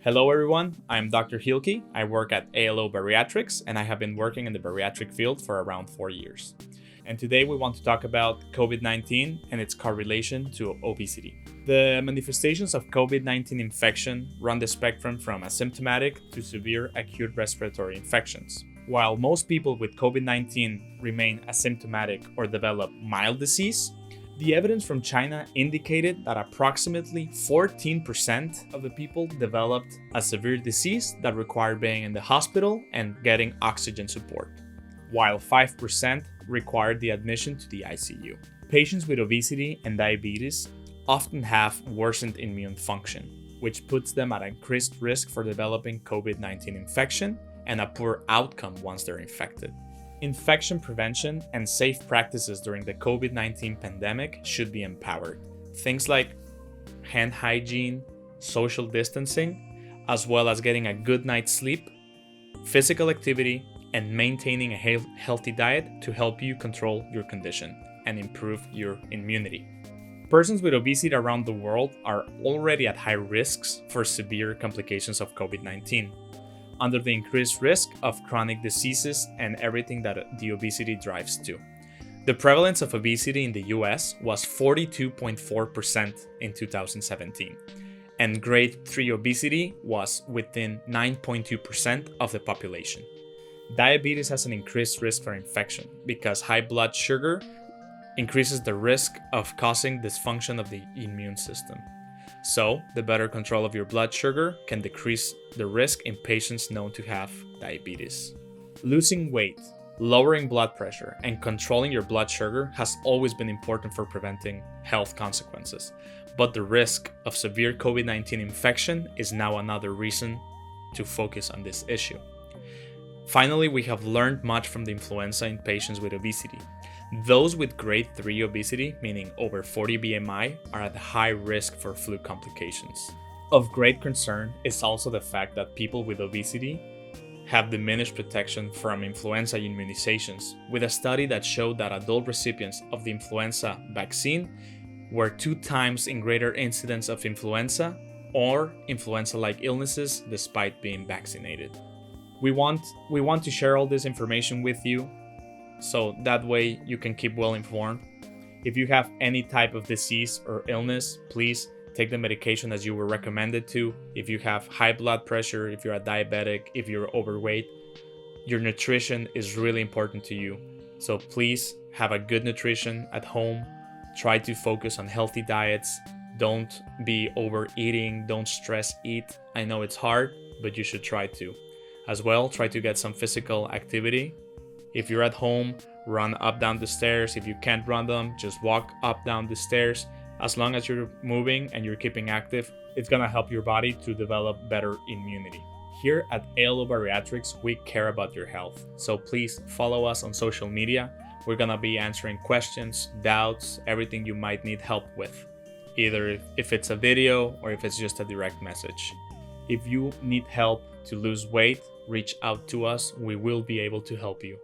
Hello everyone, I'm Dr. Hilke. I work at ALO Bariatrics and I have been working in the bariatric field for around 4 years. And today we want to talk about COVID-19 and its correlation to obesity. The manifestations of COVID-19 infection run the spectrum from asymptomatic to severe acute respiratory infections. While most people with COVID-19 remain asymptomatic or develop mild disease, the evidence from China indicated that approximately 14% of the people developed a severe disease that required being in the hospital and getting oxygen support, while 5% required the admission to the ICU. Patients with obesity and diabetes often have worsened immune function, which puts them at increased risk for developing COVID-19 infection and a poor outcome once they're infected. Infection prevention and safe practices during the COVID-19 pandemic should be empowered. Things like hand hygiene, social distancing, as well as getting a good night's sleep, physical activity, and maintaining a healthy diet to help you control your condition and improve your immunity. Persons with obesity around the world are already at high risks for severe complications of COVID-19. Under the increased risk of chronic diseases and everything that the obesity drives to. The prevalence of obesity in the US was 42.4% in 2017, and grade 3 obesity was within 9.2% of the population. Diabetes has an increased risk for infection because high blood sugar increases the risk of causing dysfunction of the immune system. So, the better control of your blood sugar can decrease the risk in patients known to have diabetes. Losing weight, lowering blood pressure, and controlling your blood sugar has always been important for preventing health consequences. But the risk of severe COVID-19 infection is now another reason to focus on this issue. Finally, we have learned much from the influenza in patients with obesity. Those with grade 3 obesity, meaning over 40 BMI, are at high risk for flu complications. Of great concern is also the fact that people with obesity have diminished protection from influenza immunizations, with a study that showed that adult recipients of the influenza vaccine were 2 times in greater incidence of influenza or influenza-like illnesses despite being vaccinated. We want to share all this information with you, so that way you can keep well informed. If you have any type of disease or illness, please take the medication as you were recommended to. If you have high blood pressure, if you're a diabetic, if you're overweight, your nutrition is really important to you. So please have a good nutrition at home. Try to focus on healthy diets. Don't be overeating. Don't stress eat. I know it's hard, but you should try to. As well, try to get some physical activity. If you're at home, run up down the stairs. If you can't run them, just walk up down the stairs. As long as you're moving and you're keeping active, it's gonna help your body to develop better immunity. Here at ALO Bariatrics, we care about your health. So please follow us on social media. We're gonna be answering questions, doubts, everything you might need help with. Either if it's a video or if it's just a direct message. If you need help to lose weight, reach out to us. We will be able to help you.